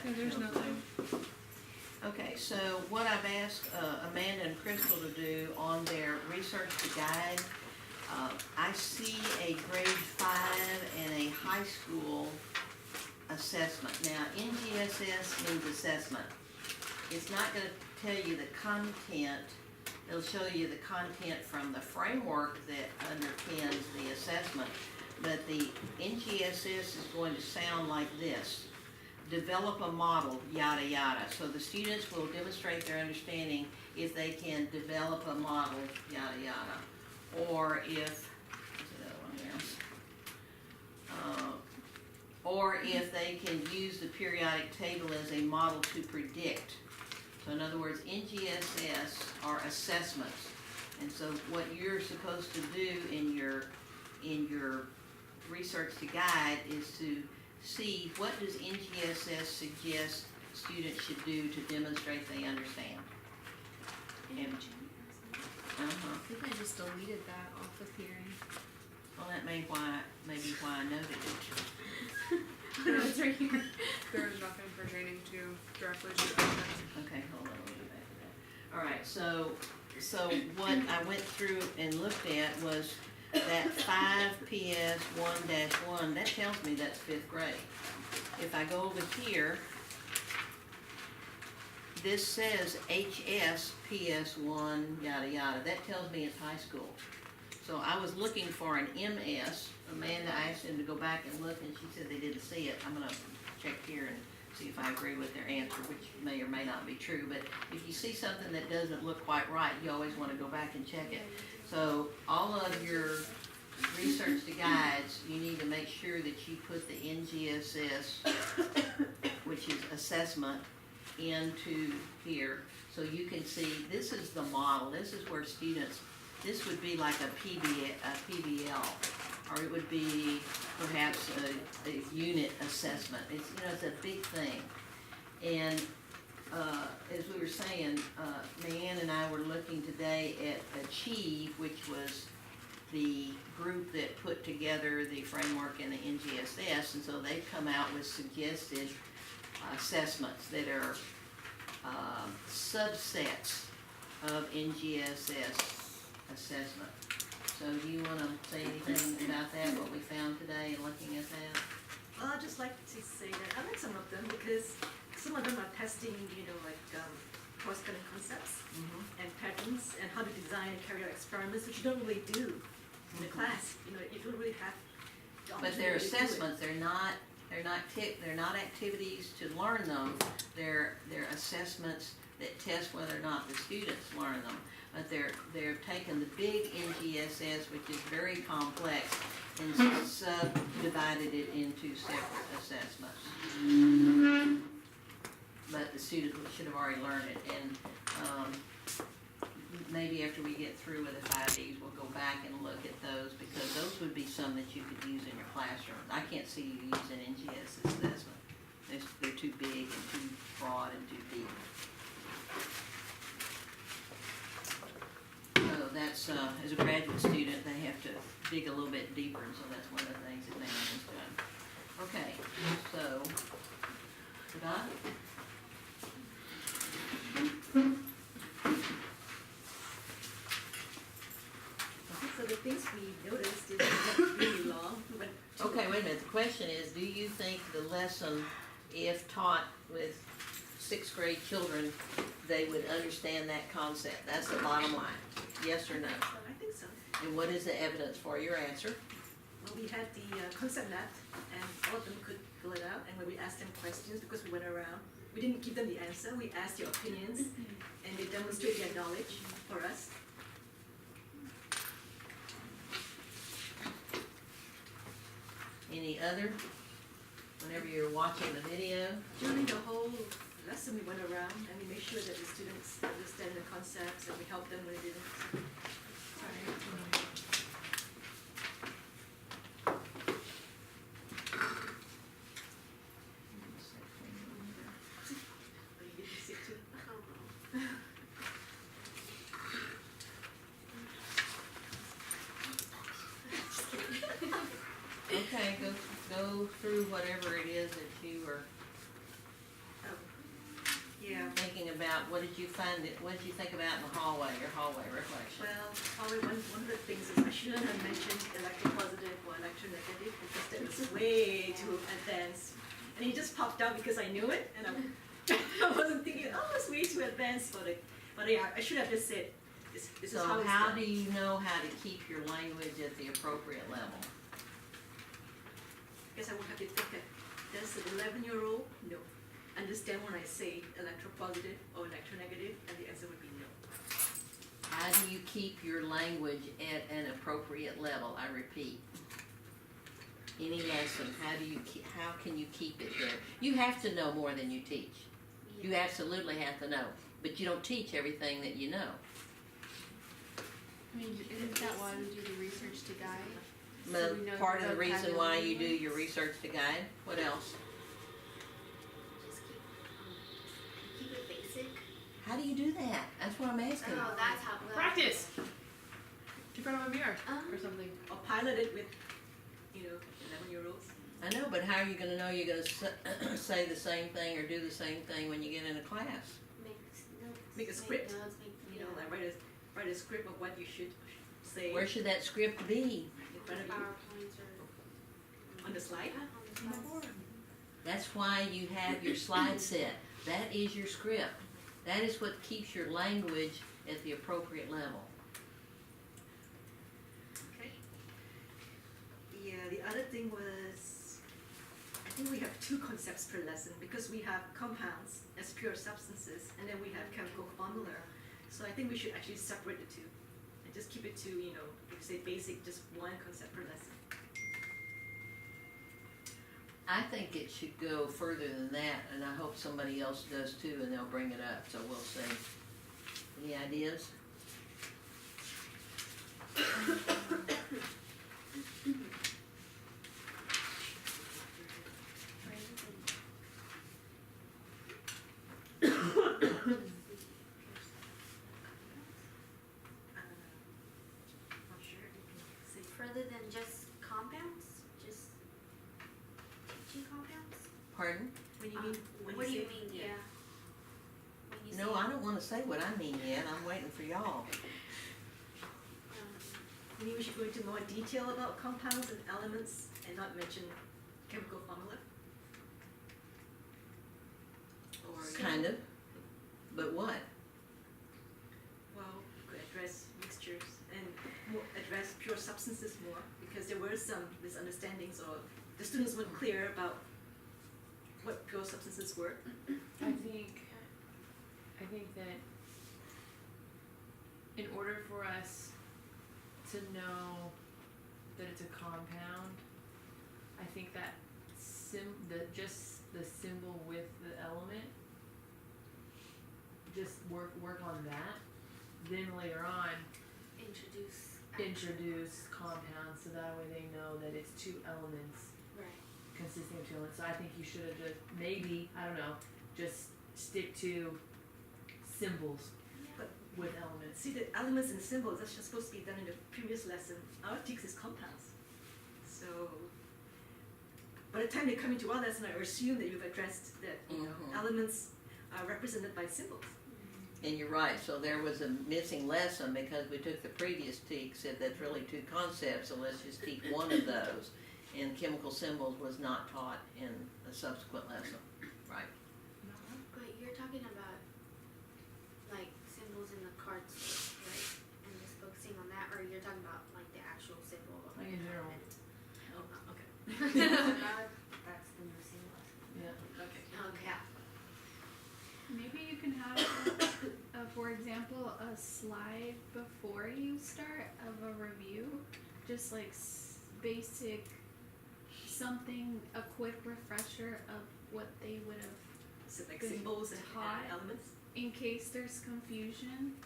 Yeah, there's nothing. Okay, so what I've asked Amanda and Crystal to do on their research to guide, I see a grade 5 and a high school assessment. Now, NGSS means assessment. It's not gonna tell you the content, it'll show you the content from the framework that underpins the assessment. But the NGSS is going to sound like this: develop a model, yada yada. So the students will demonstrate their understanding if they can develop a model, yada yada. Or if, what's the other one here? Or if they can use the periodic table as a model to predict. So in other words, NGSS are assessments. And so what you're supposed to do in your research to guide is to see what does NGSS suggest students should do to demonstrate they understand. And, I think I just deleted that off of here. well, that may be why I noted it. No, it's right here. There's nothing pertaining to directly to objects. Okay, hold on, we'll get back to that. All right, so what I went through and looked at was that 5 PS 1-1, that tells me that's 5th grade. If I go over here, this says HS PS 1, yada yada, that tells me it's high school. So I was looking for an MS. Amanda asked them to go back and look, and she said they didn't see it. I'm gonna check here and see if I agree with their answer, which may or may not be true. But if you see something that doesn't look quite right, you always wanna go back and check it. So all of your research to guides, you need to make sure that you put the NGSS, which is assessment, into here. So you can see, this is the model. This is where students, this would be like a PBL, or it would be perhaps a unit assessment. It's, it's a big thing. And as we were saying, Marianne and I were looking today at Achieve, which was the group that put together the framework in the NGSS, and so they've come out with suggested assessments that are subsets of NGSS assessment. So do you want to say anything about that, what we found today and looking at that? Well, I'd just like to say that I like some of them because some of them are testing, cross-cutting concepts and patterns and how to design and carry out experiments, which you don't really do in the class. You don't really have. But they're assessments. They're not activities to learn them. They're assessments that test whether or not the students learn them. But they're taken the big NGSS, which is very complex, and subdivided it into separate assessments. But the students should have already learned it. And maybe after we get through with the 5Ds, we'll go back and look at those, because those would be some that you could use in your classroom. I can't see you using NGS assessment. They're too big and too broad and too deep. So that's, as a graduate student, they have to dig a little bit deeper, and so that's one of the things that Mary's done. Okay, so, Scott? So the things we noticed is not really long. Okay, wait a minute. The question is, do you think the lesson, if taught with 6th grade children, they would understand that concept? That's the bottom line. Yes or no? I think so. And what is the evidence for your answer? Well, we had the concept map, and all of them could fill it out. And when we asked them questions, because we went around, we didn't give them the answer. We asked their opinions, and they demonstrated their knowledge for us. Any other? Whenever you're watching the video? During the whole lesson, we went around and we made sure that the students understand the concepts, and we helped them when they didn't. But you didn't sit too. Okay, go through whatever it is that you are about, what did you think about in the hallway, your hallway reflection? Well, probably one of the things is I shouldn't have mentioned electropositive or electronegative because that was way too advanced. And it just popped out because I knew it and I wasn't thinking, oh, it's way too advanced for it. But yeah, I should have just said, this is So how it's how done. do you know how to keep your language at the appropriate level? Guess I would have to think that does an 11-year-old no understand when I say electropositive or electronegative, and the answer would be no. How do you keep your language at an appropriate level? I repeat. Any lesson, how can you keep it there? You have to know more than you teach. You absolutely have to know, but you don't teach everything that you know. I mean, isn't that why we do the research to guide? Well, So we know part of the reason why vocabulary you do words? your research to guide. What else? Just keep it basic. How do you do that? That's what I'm asking. Oh, that's how. Practice! In front of a mirror or something. Or pilot it with, 11-year-olds. I know, but how are you gonna know you're gonna say the same thing or do the same thing when you get in a class? Make notes. Make a script. Notes, Like write a script of what you should say Where should that script be? in front of you PowerPoints or on the slide. on the slides. That's why you have your slide set. That is your script. That is what keeps your language at the appropriate level. Okay. The other thing was, I think we have two concepts per lesson because we have compounds as pure substances and then we have chemical formula. So I think we should actually separate the two and just keep it to, if you say basic, just one concept per lesson. I think it should go further than that, and I hope somebody else does too, and they'll bring it up, so we'll see. Any ideas? Not sure, you can say. Further than just compounds, just teaching compounds. Pardon? When you mean, when What do you say- mean? Yeah. When you No, say, I don't wanna say what I mean yet. I'm waiting for y'all. Maybe we should go into more detail about compounds and elements and not mention chemical formula. Or, Kind of. But what? well, could address mixtures and more address pure substances more because there were some misunderstandings or the students weren't clear about what pure substances were. I think that in order for us to know that it's a compound, I think that just the symbol with the element, just work on that. Then later on, introduce compounds so that way they know that it's two elements Right. consisting of two elements. So I think you should have just maybe, I don't know, just stick to symbols But with elements. see, the elements and symbols, that's just supposed to be done in the previous lesson. Our text is compounds. So by the time they come into our lesson, I assume that you've addressed that, Mhm. elements are represented by symbols. And you're right, so there was a missing lesson because we took the previous teach, said that's really two concepts, so let's just teach one of those. And chemical symbols was not taught in a subsequent lesson, right? But you're talking about like symbols in the cards, right? And just focusing on that, or you're talking about like the actual symbol of Like in general. Oh, okay. That's the missing lesson. Yeah. Okay. Okay. Maybe you can have, for example, a slide before you start of a review, just like basic something, a quick refresher of what they would have, So like Good symbols and taught. elements. in case there's confusion.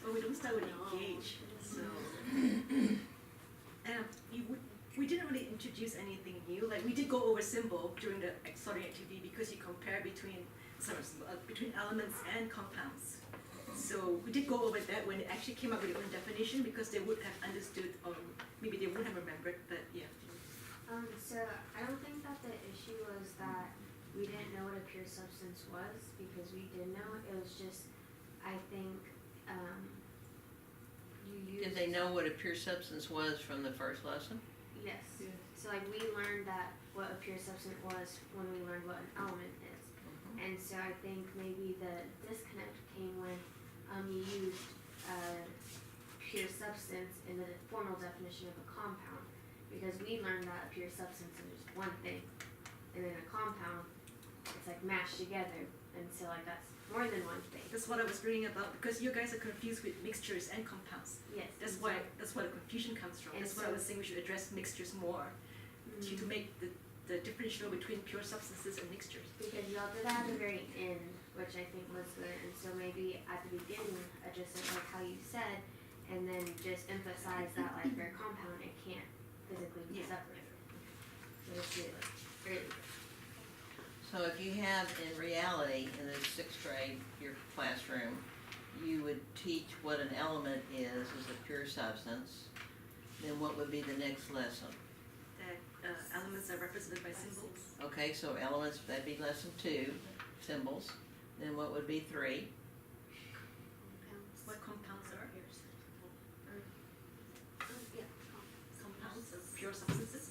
But we don't start with engage, so. We didn't really introduce anything new, like we did go over symbol during the sorting activity because you compare between elements and compounds. So we did go over that when it actually came up with their own definition because they would have understood or maybe they would have remembered, but yeah. So I don't think that the issue was that we didn't know what a pure substance was, because we did know, it was just, I think, you use. Did they know what a pure substance was from the first lesson? Yes. Yeah. So like we learned that what a pure substance was when we learned what an element is. And so I think maybe the disconnect came when you used pure substance in the formal definition of a compound, because we learned that a pure substance is just one thing, and then a compound, it's like mashed together, and so like that's more than one thing. That's what I was reading about, because you guys are confused with mixtures and compounds. Yes. That's and why, so- that's where the confusion comes from. And That's why I so- was saying we should address mixtures more, to make the differential between pure substances and mixtures. Because y'all did that at the very end, which I think was good, and so maybe at the beginning, address it like how you said, and then just emphasize that like for a compound, it can't physically be Yeah. separated. So it's really, really good. So if you have, in reality, in the sixth grade, your classroom, you would teach what an element is as a pure substance, then what would be the next lesson? That elements are represented by symbols. Okay, so elements, that'd be lesson 2, symbols. Then what would be 3? Compounds. What compounds are? Yeah, Compounds of pure substances?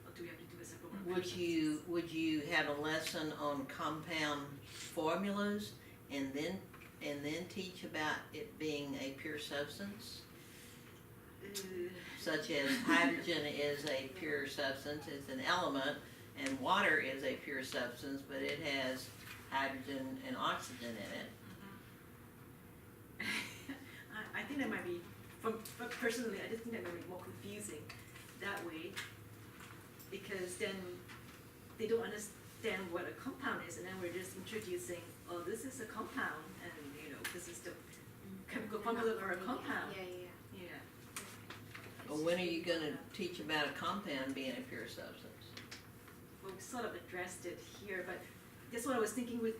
Or do we have to do a separate one? Would you have a lesson on compound formulas and then teach about it being a pure substance? Such as hydrogen is a pure substance, it's an element, and water is a pure substance, but it has hydrogen and oxygen in it. I think that might be, personally, I just think that might be more confusing that way, because then they don't understand what a compound is, and then we're just introducing, oh, this is a compound, and this is the chemical formula for a compound. Yeah. Yeah. Well, when are you gonna teach about a compound being a pure substance? Well, we sort of addressed it here, but that's what I was thinking with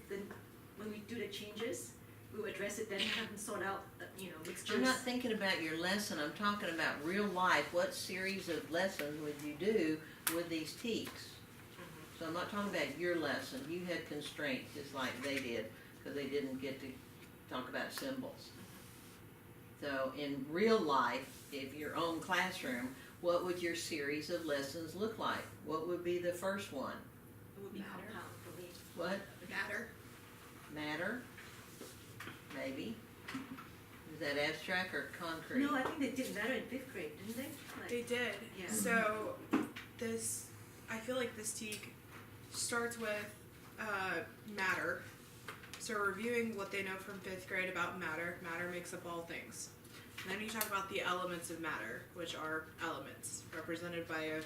when we do the changes, we will address it then, have them sort out, mixtures. I'm not thinking about your lesson, I'm talking about real life. What series of lessons would you do with these teaks? So I'm not talking about your lesson. You had constraints just like they did, because they didn't get to talk about symbols. So in real life, if your own classroom, what would your series of lessons look like? What would be the first one? It would be Matter. compound for me. What? Matter. Matter? Maybe. Is that abstract or concrete? No, I think they did matter in 5th grade, didn't they? They did. Yeah. So I feel like this teak starts with matter. So reviewing what they know from 5th grade about matter. Matter makes up all things. And then you talk about the elements of matter, which are elements represented by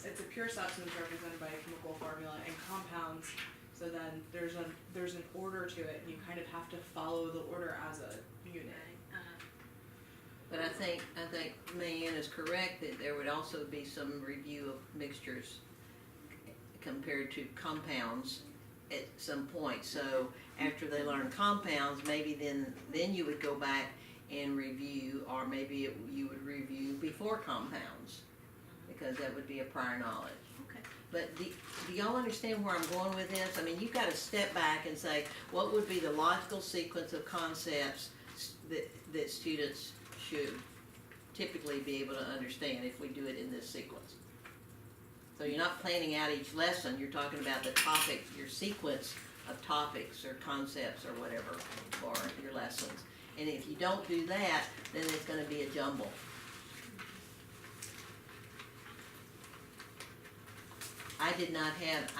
it's a pure substance represented by a chemical formula, and compounds. So then there's an order to it, and you kind of have to follow the order as a unit. But I think Mayanne is correct that there would also be some review of mixtures compared to compounds at some point. So after they learn compounds, maybe then you would go back and review, or maybe you would review before compounds, because that would be a prior knowledge. Okay. But do y'all understand where I'm going with this? I mean, you've got to step back and say, what would be the logical sequence of concepts that students should typically be able to understand if we do it in this sequence? So you're not planning out each lesson, you're talking about the topic, your sequence of topics or concepts or whatever for your lessons. And if you don't do that, then it's going to be a jumble. I did not have,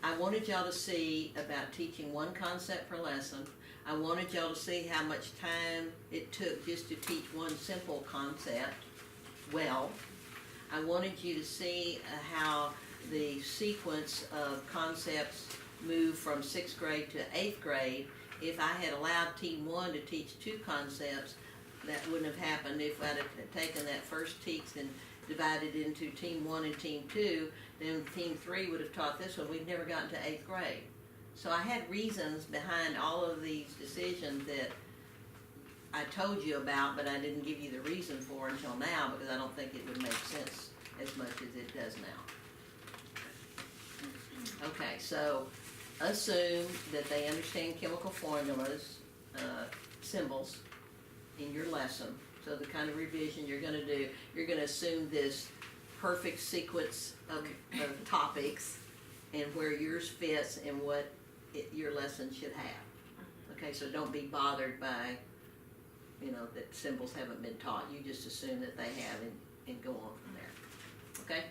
I wanted y'all to see about teaching one concept per lesson. I wanted y'all to see how much time it took just to teach one simple concept well. I wanted you to see how the sequence of concepts moved from 6th grade to 8th grade. If I had allowed Team 1 to teach 2 concepts, that wouldn't have happened. If I'd have taken that first teach and divided into Team 1 and Team 2, then Team 3 would have taught this one. We've never gotten to 8th grade. So I had reasons behind all of these decisions that I told you about, but I didn't give you the reason for until now, because I don't think it would make sense as much as it does now. Okay, so assume that they understand chemical formulas, symbols in your lesson. So the kind of revision you're gonna do, you're gonna assume this perfect sequence of topics and where yours fits and what your lesson should have. Okay, so don't be bothered by, that symbols haven't been taught. You just assume that they have and go on from there. Okay?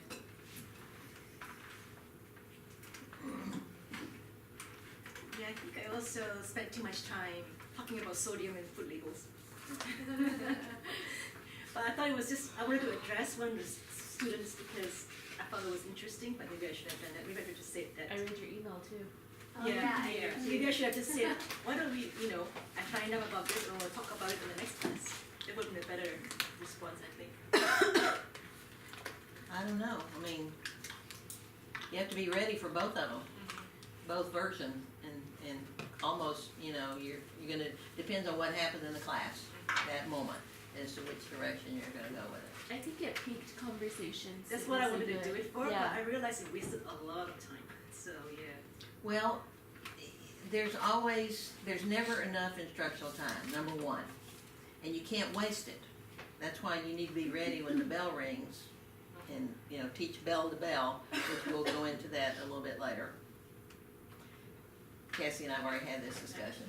Yeah, I think I also spent too much time talking about sodium and food labels. But I thought it was I wanted to address one of the students because I thought it was interesting, but maybe I should have done that. Maybe I could just say that. I read your email too. Oh, yeah, I yeah. did too. Maybe I should have just said, why don't we, I find out about this and we'll talk about it in the next class. It would have been a better response, I think. I don't know. I mean, you have to be ready for both of them, both versions, and almost, you're gonna, depends on what happens in the class that moment as to which direction you're gonna go with it. I think it piqued conversations. That's It what I was a wanted to good- do it for, Yeah. but I realized it wasted a lot of time. So, yeah. Well, there's never enough instructional time, number one, and you can't waste it. That's why you need to be ready when the bell rings and, teach bell to bell, which we'll go into that a little bit later. Cassie and I have already had this discussion.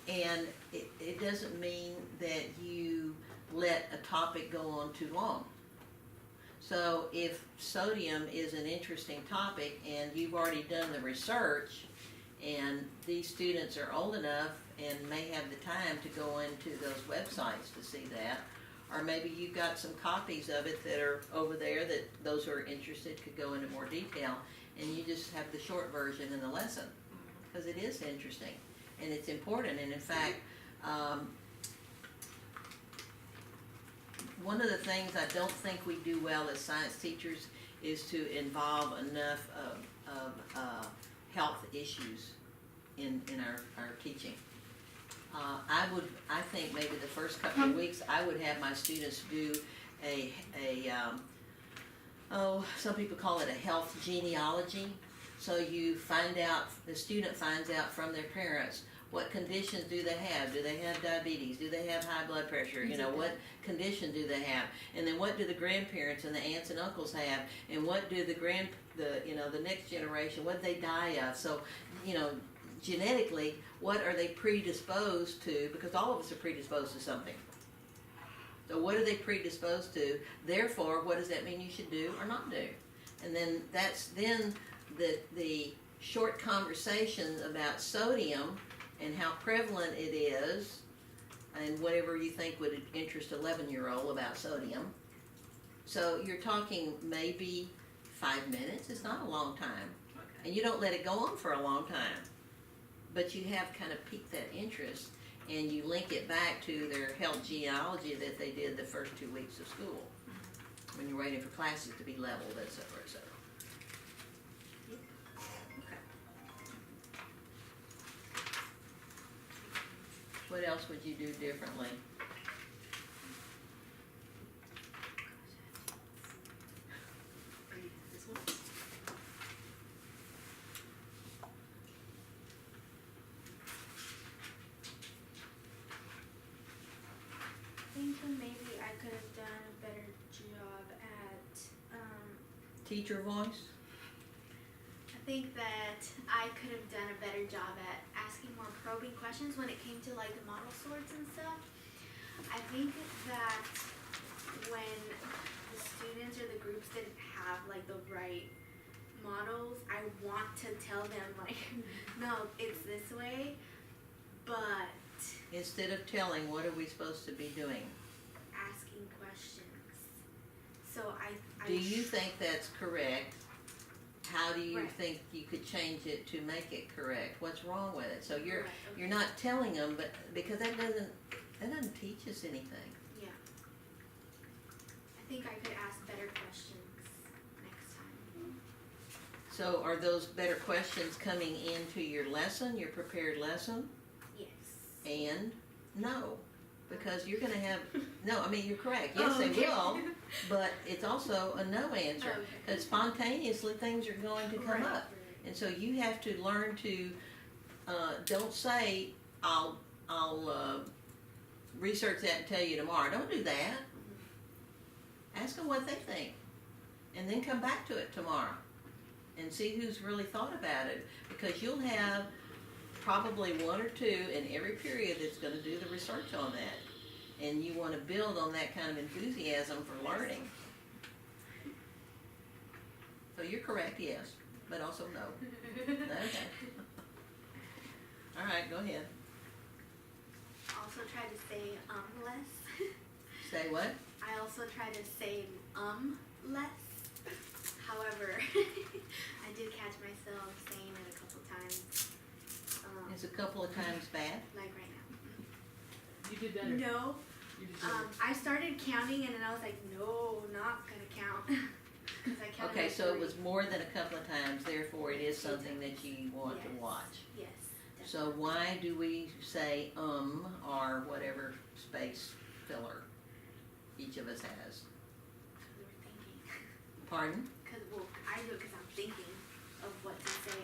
And it doesn't mean that you let a topic go on too long. So if sodium is an interesting topic and you've already done the research and these students are old enough and may have the time to go into those websites to see that, or maybe you've got some copies of it that are over there that those who are interested could go into more detail, and you just have the short version in the lesson, because it is interesting and it's important. And in fact, one of the things I don't think we do well as science teachers is to involve enough of health issues in our teaching. I think maybe the first couple of weeks I would have my students do some people call it a health genealogy. So the student finds out from their parents, what conditions do they have? Do they have diabetes? Do they have high blood pressure? What condition do they have? And then what do the grandparents and the aunts and uncles have? And what do the next generation, what did they die of? So, genetically, what are they predisposed to? Because all of us are predisposed to something. So what are they predisposed to? Therefore, what does that mean you should do or not do? And then that's the short conversations about sodium and how prevalent it is, and whatever you think would interest 11-year-old about sodium. So you're talking maybe 5 minutes. It's not a long time. Okay. And you don't let it go on for a long time. But you have kind of piqued that interest, and you link it back to their health genealogy that they did the first 2 weeks of school, when you're waiting for classes to be leveled, et cetera, et cetera. What else would you do differently? This one? I think that maybe I could have done a better job at, Teacher voice? I think that I could have done a better job at asking more probing questions when it came to like the model sorts and stuff. I think that when the students or the groups didn't have like the right models, I want to tell them like, no, it's this way, but Instead of telling, what are we supposed to be doing? asking questions. So I Do you think that's correct? How do you Right. think you could change it to make it correct? What's wrong with it? So you're Right, okay. you're not telling them, but because that doesn't teach us anything. Yeah. I think I could ask better questions next time. So are those better questions coming into your lesson, your prepared lesson? Yes. And no. Because you're gonna have, no, I mean, you're correct, yes, they Okay. will, but it's also a no answer. Okay. Because spontaneously, things are going to come Right. up. And so you have to learn to, don't say, I'll research that and tell you tomorrow. Don't do that. Ask them what they think. And then come back to it tomorrow. And see who's really thought about it. Because you'll have probably one or two in every period that's going to do the research on that. And you want to build on that kind of enthusiasm for learning. So you're correct, yes, but also no. Okay. All right, go ahead. Also try to say less. Say what? I also try to say less. However, I did catch myself saying it a couple times. Is a couple of times bad? Like right now. You did better. No. You did better. I started counting and then I was like, no, not gonna count. 'Cause I counted Okay, like so it 3. was more than a couple of times, therefore it is something that you want to Yes. watch. Yes. So why do we say or whatever space filler each of us has? Because we were thinking. Pardon? Well, I do it because I'm thinking of what to say.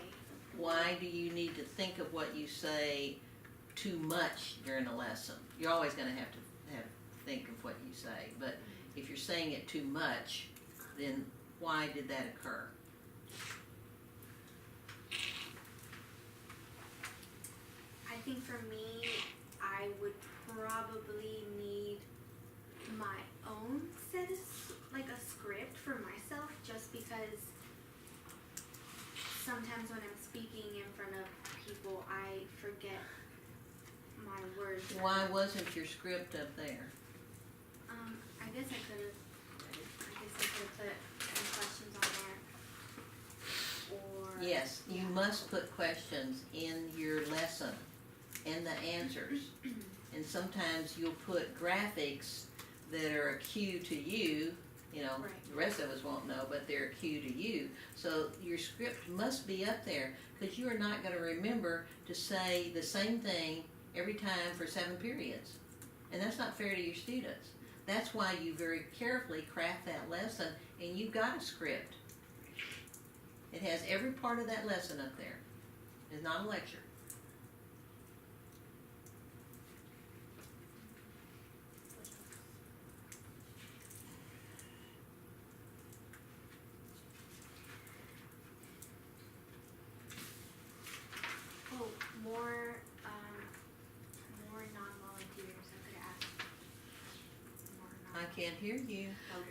Why do you need to think of what you say too much during a lesson? You're always going to have to think of what you say, but if you're saying it too much, then why did that occur? I think for me, I would probably need my own set of, like a script for myself, just because sometimes when I'm speaking in front of people, I forget my words. Why wasn't your script up there? I guess I could have put some questions on there. Or. Yes, you must put questions in your lesson and the answers. And sometimes you'll put graphics that are a cue to you, you know, Right. the rest of us won't know, but they're a cue to you. So your script must be up there because you are not going to remember to say the same thing every time for 7 periods. And that's not fair to your students. That's why you very carefully craft that lesson and you've got a script. It has every part of that lesson up there. It's not a lecture. Oh, more non-volunteers. I could have asked. I can't hear you.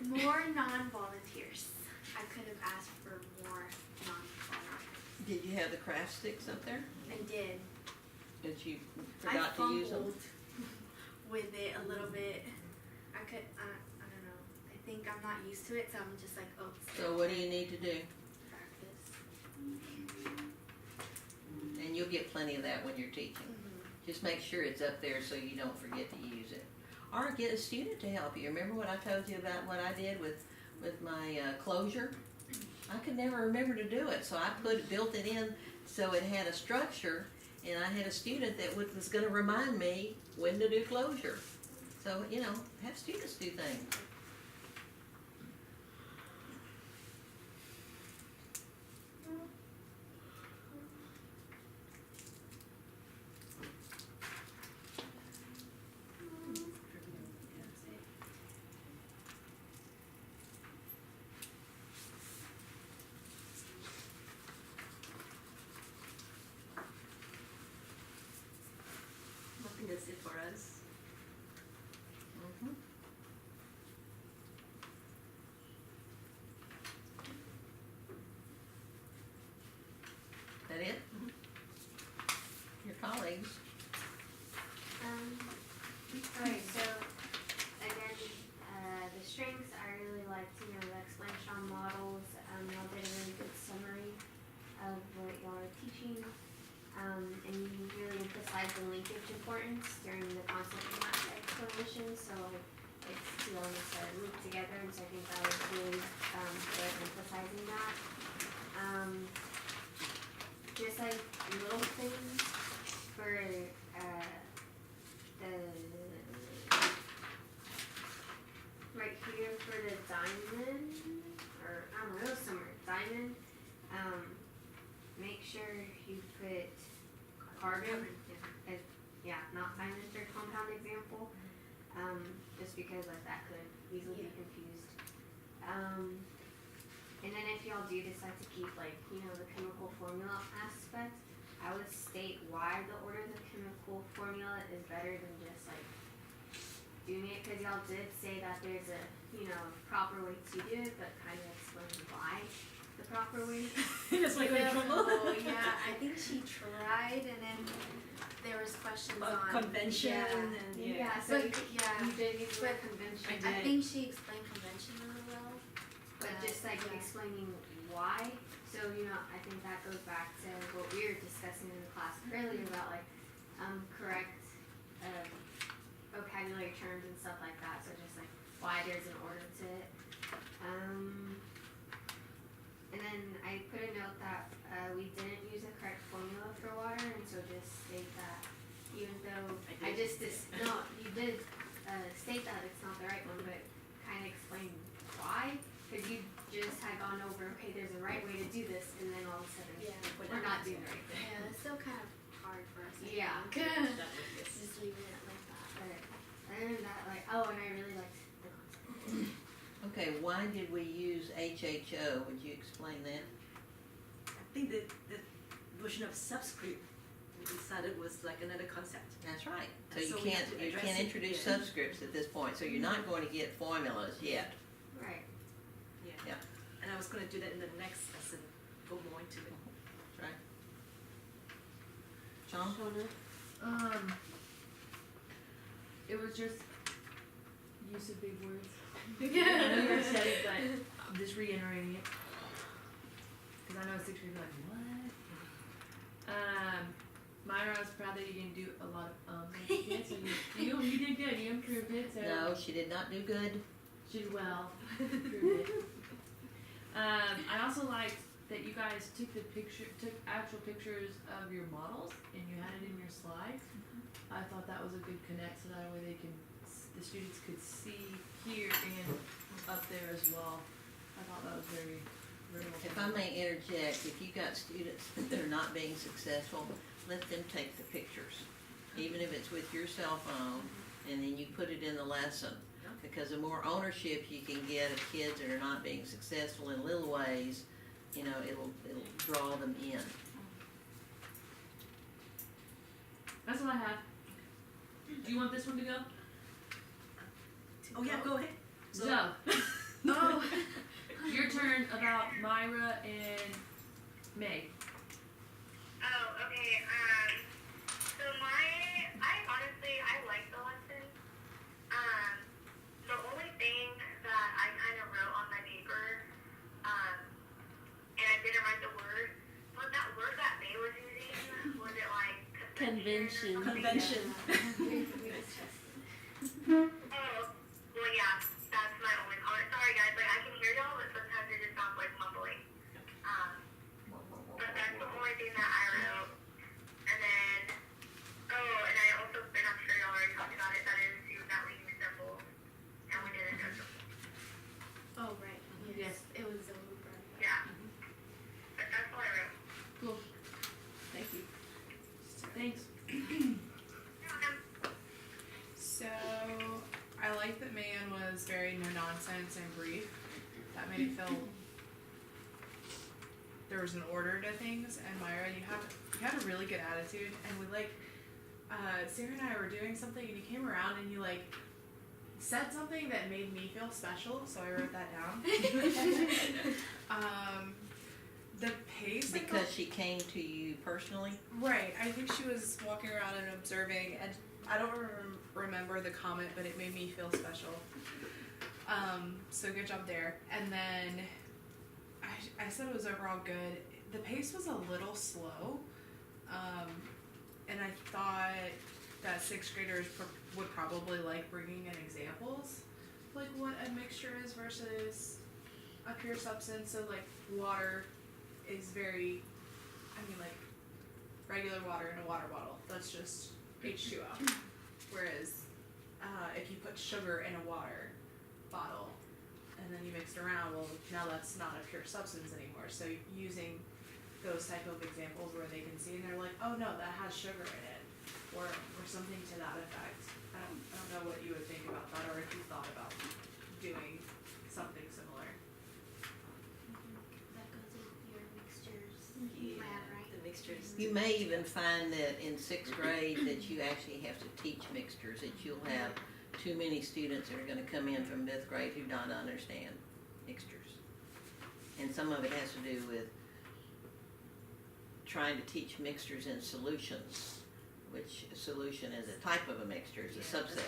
More non-volunteers. I could have asked for more non-volunteers. Did you have the craft sticks up there? I did. Did you I forgot to use them? fumbled with it a little bit. I don't know. I think I'm not used to it, so I'm just like, oh. So what do you need to do? Practice. And you'll get plenty of that when you're teaching. Just make sure it's up there so you don't forget to use it. Or get a student to help you. Remember what I told you about what I did with my closure? I could never remember to do it, so I built it in so it had a structure, and I had a student that was going to remind me when to do closure. So, you know, have students do things. I think that's it for us. Mhm. That it? Your colleagues? Alright, so again, the strengths, I really liked, the explanation on models. Y'all did a really good summary of what y'all are teaching. And you really emphasize the linkage importance during the concept and math explanation, so it's two elements that are linked together, and so I think that was really good emphasizing that. Just like little things for the Jargon. Not find a third compound example, just because like that could easily be Yeah. confused. And then if y'all do decide to keep like, the chemical formula aspect, I would state why the order of the chemical formula is better than just like doing it, cause y'all did say that there's a, proper way to do it, but kind of explain why the proper way. That's like in trouble. Oh, yeah, I think she tried and then there was questions on. Convention Yeah. and Yeah, so But, yeah, you did use the word but convention. I I did. think she explained convention really well. But just like yeah. explaining why, so I think that goes back to what we were discussing in the class earlier about like correct vocabulary terms and stuff like that. So just like why there's an order to it. And then I put a note that we didn't use the correct formula for water, and so just state that even though I did. no, you did state that it's not the right one, but kind of explain why. Because you just had gone over, okay, there's a right way to do this, and then all of a sudden, Yeah. we're not doing the right thing. Yeah, it's still kind of hard for us. I Yeah. think. That was yes. Just leaving it like that. But other than that, like, and I really liked the concept. Okay, why did we use HHO? Would you explain that? I think the notion of subscript we decided was like another concept. That's right. So And you so we can't, have to you address can't it, introduce yeah. subscripts at this point, so you're not going to get formulas yet. Right. Yeah. And I was gonna do that in the next lesson, go more into it. That's right. Sean? It was just use of big words. I know you already said it, but I'm just reiterating it. Cause I know sixth grade like, what? Myra, I was proud that you didn't do a lot of yeah, so you did good, you improved it, so. No, she did not do good. She did well, improved it. I also liked that you guys took actual pictures of your models and you had it in your slides. I thought that was a good connect, so that way the students could see here and up there as well. I thought that was very, very well If I may interject, if you got students that are not being successful, let them take the pictures. Even if it's with your cell phone, and then you put it in the lesson. Because the more ownership you can get of kids that are not being successful in little ways, it'll draw them in. That's what I have. Do you want this one to go? Oh yeah, go ahead. So, Oh. your turn about Myra and Meg. Oh, okay. So I like the lesson. The only thing that I kind of wrote on my paper, and I didn't write the word, was that word that May was using. Was it like Convention. or something? Convention. Oh, well, yeah. That's my only comment. Sorry, guys. Like I can hear y'all, but sometimes it just sounds like mumbling. But that's the only thing that I wrote. And then, and I also, and I'm sure y'all already talked about it, that is that we use symbols. And we didn't know symbols. Oh, right. Yes. It was a Libra. Yeah. But that's all I wrote. Cool. Thank you. Thanks. So I like that Mayan was very no nonsense and brief. That made it feel there was an order to things. And Myra, you had a really good attitude. And we Sarah and I were doing something, and you came around and you said something that made me feel special. So I wrote that down. The pace. Because she came to you personally? Right. I think she was walking around and observing, and I don't remember the comment, but it made me feel special. So good job there. And then I said it was overall good. The pace was a little slow, and I thought that sixth graders would probably like bringing in examples, like what a mixture is versus a pure substance. So water is very, regular water in a water bottle. That's just H2O. Whereas if you put sugar in a water bottle and then you mix it around, well, now that's not a pure substance anymore. So using those type of examples where they can see and they're like, oh no, that has sugar in it, or something to that effect. I don't know what you would think about that, or if you thought about doing something similar. That goes with your mixtures Yeah, lab, right? the mixtures. You may even find that in sixth grade that you actually have to teach mixtures, that you'll have too many students that are gonna come in from fifth grade who don't understand mixtures. And some of it has to do with trying to teach mixtures in solutions, which a solution is a type of a mixture, it's a subset.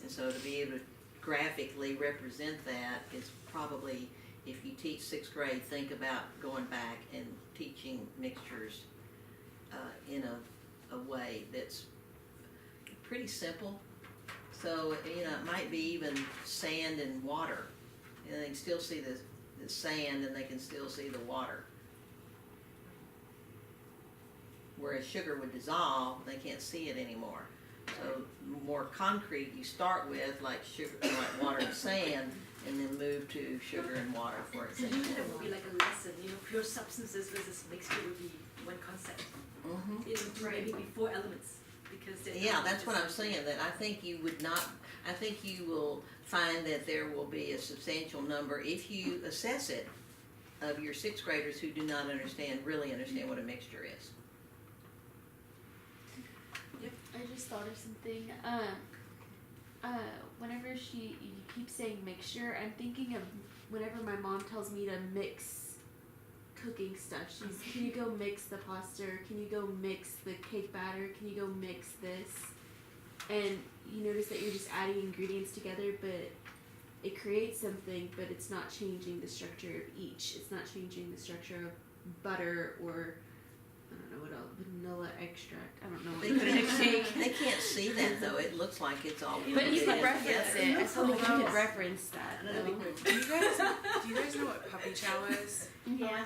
And so to be able to graphically represent that is probably, if you teach sixth grade, think about going back and teaching mixtures in a way that's pretty simple. So, you know, it might be even sand and water. You know, they can still see the sand and they can still see the water. Whereas sugar would dissolve, they can't see it anymore. So more concrete you start with, like sugar, like water and sand, and then move to sugar and water, for So example. usually that would be like a lesson, you know, pure substances versus mixture would be one concept. Mhm. It would maybe be 4 elements, because they're Yeah, not that's what I'm just- saying, that I think you would not, I think you will find that there will be a substantial number, if you assess it, of your sixth graders who do not really understand what a mixture is. I just thought of something. Whenever you keep saying mixture, I'm thinking of whenever my mom tells me to mix cooking stuff. She's, can you go mix the pasta? Or can you go mix the cake batter? Can you go mix this? And you notice that you're just adding ingredients together, but it creates something, but it's not changing the structure of each. It's not changing the structure of butter or I don't know what else, vanilla extract. I don't know what They you put in a cake. They can't see that though, it looks like it's all But you blended could in reference together. it. I told you Oh, could yes. reference that. Another big though. word. Do you guys know what puppy chow is? Yeah.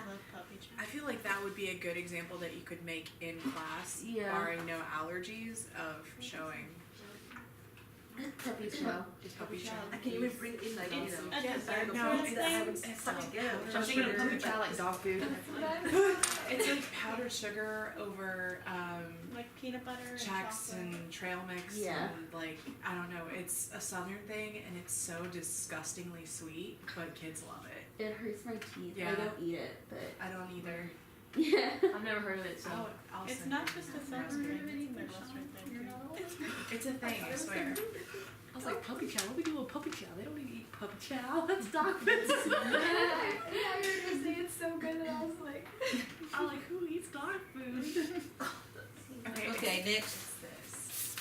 I feel like that would be a good example that you could make in class, Yeah. barring no allergies, of showing Puppy chow. puppy chow. I can even bring in like, you know, Yeah, bag of no, foods that I haven't it's stuck together. which I'm is thinking of pretty puppy good. chow like dog food. It's like powdered sugar over Like peanut butter and Chex chocolate. and trail mix Yeah. and like I don't know, it's a southern thing and it's so disgustingly sweet, but kids love it. It hurts my teeth. Yeah. I don't eat it, but I don't either. yeah. I've never heard of it, so. I'll It's send not you just a the southern recipe. thing, it's Midwest right there. It's a thing, I swear. I was like, puppy chow? What we do with puppy chow? They don't even eat puppy chow. That's dog food. Yeah, you're gonna say it's so good, and I was like, I'm like, who eats dog food? Okay, next, It's this.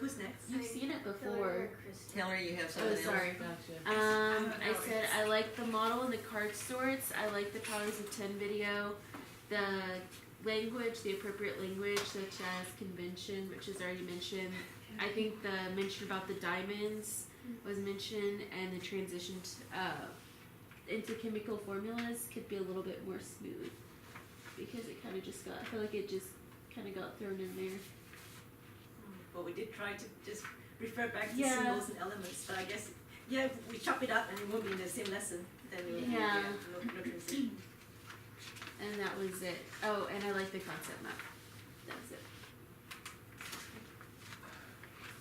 Who's next? you've seen it before. tell her you have Oh, something else. sorry. Gotcha. I said I like the model and the card sorts. I like the Powers of 10 video. The language, the appropriate language, such as convention, which is already mentioned. I think the mention about the diamonds was mentioned, and the transition into chemical formulas could be a little bit more smooth because it kind of just got. I feel like it just kind of got thrown in there. Well, we did try to just refer back to Yeah. symbols and elements, but I guess, yeah, if we chop it up and it won't be in the same lesson, then we'll have, Yeah. no transition. And that was it. Oh, and I like the concept map. That was it.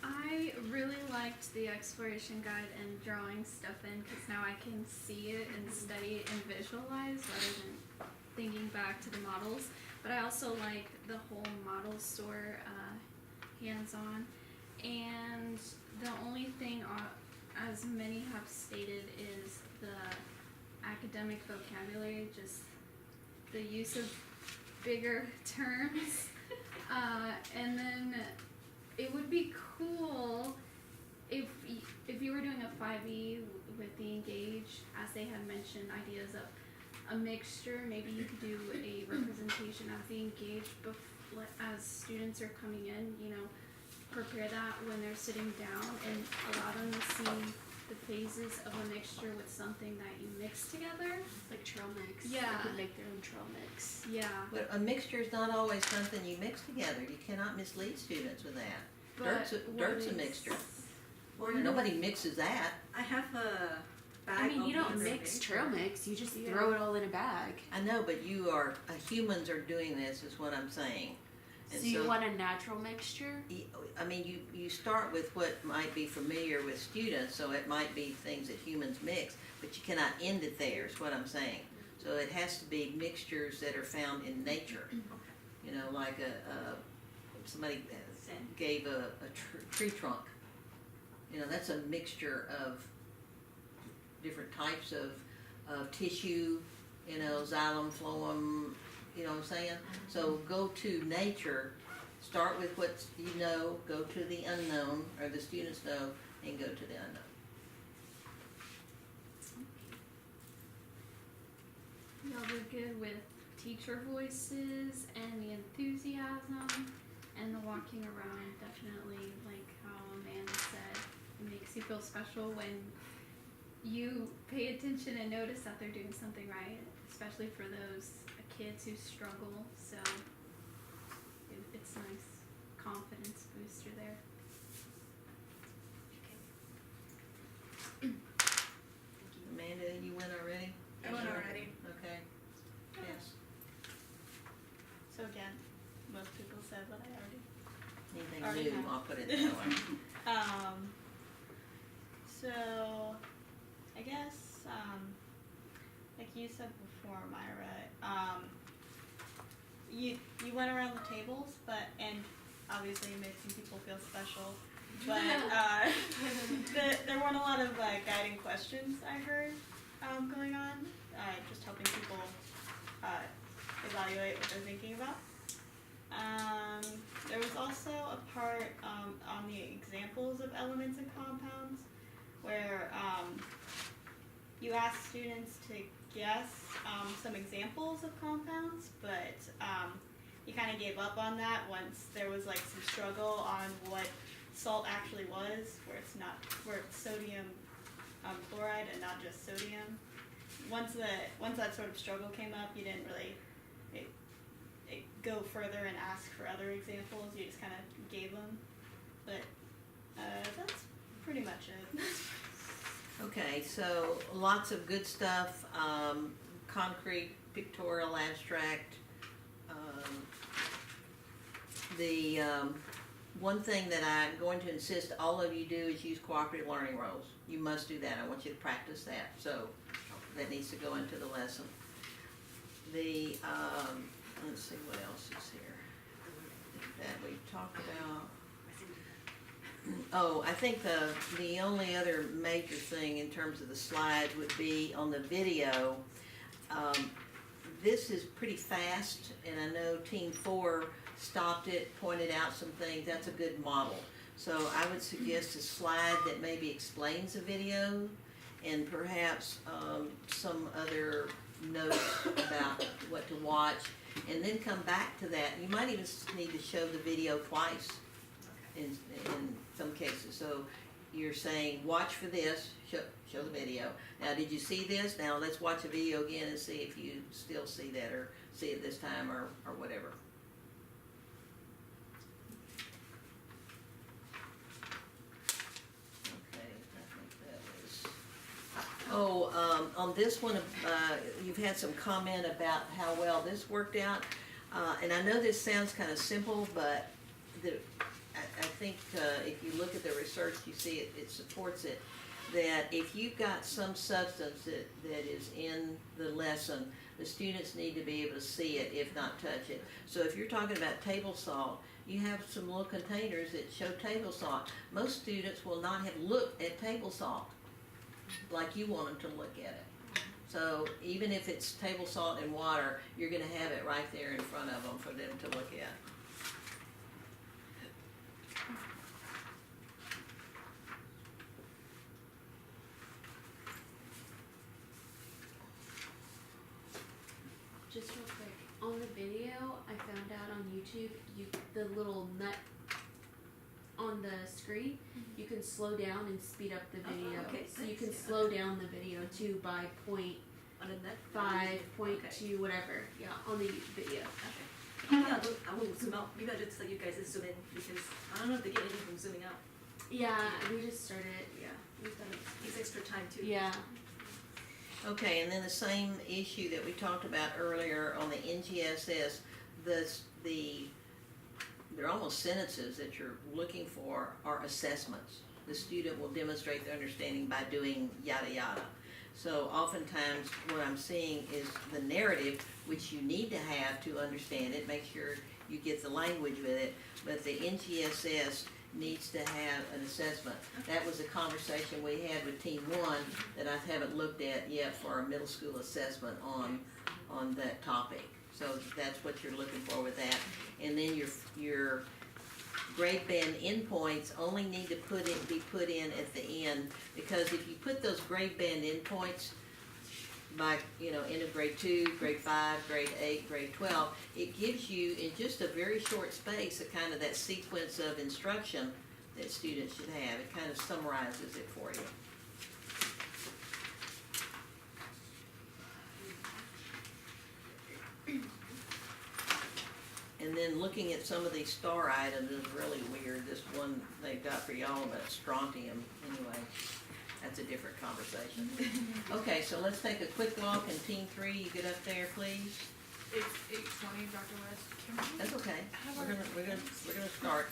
I really liked the exploration guide and drawing stuff in because now I can see it and study it and visualize rather than thinking back to the models. But I also like the whole model store hands-on. And the only thing, as many have stated, is the academic vocabulary, just the use of bigger terms. And then it would be cool if you were doing a 5E with the Engage, as they had mentioned, ideas of a mixture. Maybe you could do a representation of the Engage as students are coming in. You know, prepare that when they're sitting down and allow them to see the phases of a mixture with something that you mix together. Like trail mix. Yeah. They could make their own trail mix. Yeah. But a mixture is not always something you mix together, you cannot mislead students with that. But Dirt's a what dirt's a is- mixture. Well, you know, Nobody mixes that. I have bag I mean, of you don't beans and mix things. trail mix. You just Yeah. throw it all in a bag. I know, but humans are doing this, is what I'm saying. And So you want a natural mixture? I mean, you start with what might be familiar with students, so it might be things that humans mix, but you cannot end it there, is what I'm saying. So it has to be mixtures that are found in nature. You know, like somebody Sand. gave a tree trunk. You know, that's a mixture of different types of tissue, you know, xylem, phloem, you know what I'm saying? So go to nature, start with what you know, go to the unknown, or the students know, and go to the unknown. Y'all were good with teacher voices and the enthusiasm and the walking around. Definitely, like how Amanda said, it makes you feel special when you pay attention and notice that they're doing something right, especially for those kids who struggle. So it's nice confidence booster there. Amanda, you went already? I went already. Okay. Yes. So again, most people said what I already. Anything Already new, have. I'll put it that way. So I guess, like you said before, Myra, you went around the tables, and obviously you made some people feel special, but there weren't a lot of guiding questions I heard going on, just helping people evaluate what they're thinking about. There was also a part on the examples of elements and compounds where you asked students to guess some examples of compounds, but you kind of gave up on that once there was like some struggle on what salt actually was, where it's sodium chloride and not just sodium. Once that sort of struggle came up, you didn't really go further and ask for other examples. You just kind of gave them, but that's pretty much it. Okay, so lots of good stuff, concrete, pictorial, abstract. The one thing that I'm going to insist all of you do is use cooperative learning roles. You must do that. I want you to practice that. So that needs to go into the lesson. The, let's see what else is here that we've talked about. Oh, I think the only other major thing in terms of the slides would be on the video. This is pretty fast, and I know Team 4 stopped it, pointed out some things. That's a good model. So I would suggest a slide that maybe explains the video, and perhaps some other notes about what to watch, and then come back to that. You might even need to show the video twice in some cases. So you're saying, watch for this, show the video. Now, did you see this? Now let's watch the video again and see if you still see that, or see it this time, or whatever. Okay, I think that was. Oh, on this one, you've had some comment about how well this worked out. And I know this sounds kind of simple, but I think if you look at the research, you see it supports it, that if you've got some substance that is in the lesson, the students need to be able to see it, if not touch it. So if you're talking about table salt, you have some little containers that show table salt. Most students will not have looked at table salt like you want them to look at it. So even if it's table salt and water, you're going to have it right there in front of them for them to look at. Just real quick, on the video, I found out on YouTube, the little nut on the screen, you can slow down and speed up the video. okay, So you nice, can yeah. slow down the video too by point On the net? 5, point Okay. 2, whatever. Yeah, on the video. Okay. Maybe I won't zoom out. Maybe I'll just let you guys zoom in, because I don't know if they get anything from zooming out. Yeah, we just started. Yeah, we've done it. Takes extra time too. Yeah. Okay, and then the same issue that we talked about earlier on the NGSS, they're almost sentences that you're looking for are assessments. The student will demonstrate their understanding by doing yada yada. So oftentimes what I'm seeing is the narrative, which you need to have to understand it, make sure you get the language with it, but the NGSS needs to have an assessment. That was a conversation we had with Team 1 that I haven't looked at yet for a middle school assessment on that topic. So that's what you're looking for with that. And then your grade band endpoints only need to be put in at the end, because if you put those grade band endpoints by, end of grade 2, grade 5, grade 8, grade 12, it gives you in just a very short space a kind of that sequence of instruction that students should have. It kind of summarizes it for you. And then looking at some of these star items is really weird. This one they've got for y'all about strontium. Anyway, that's a different conversation. Okay, so let's take a quick walk. And Team 3, you get up there, please. It's 8:20, Dr. West. Can we That's okay. have We're our- gonna start.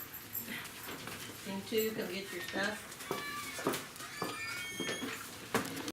Team 2, come get your stuff.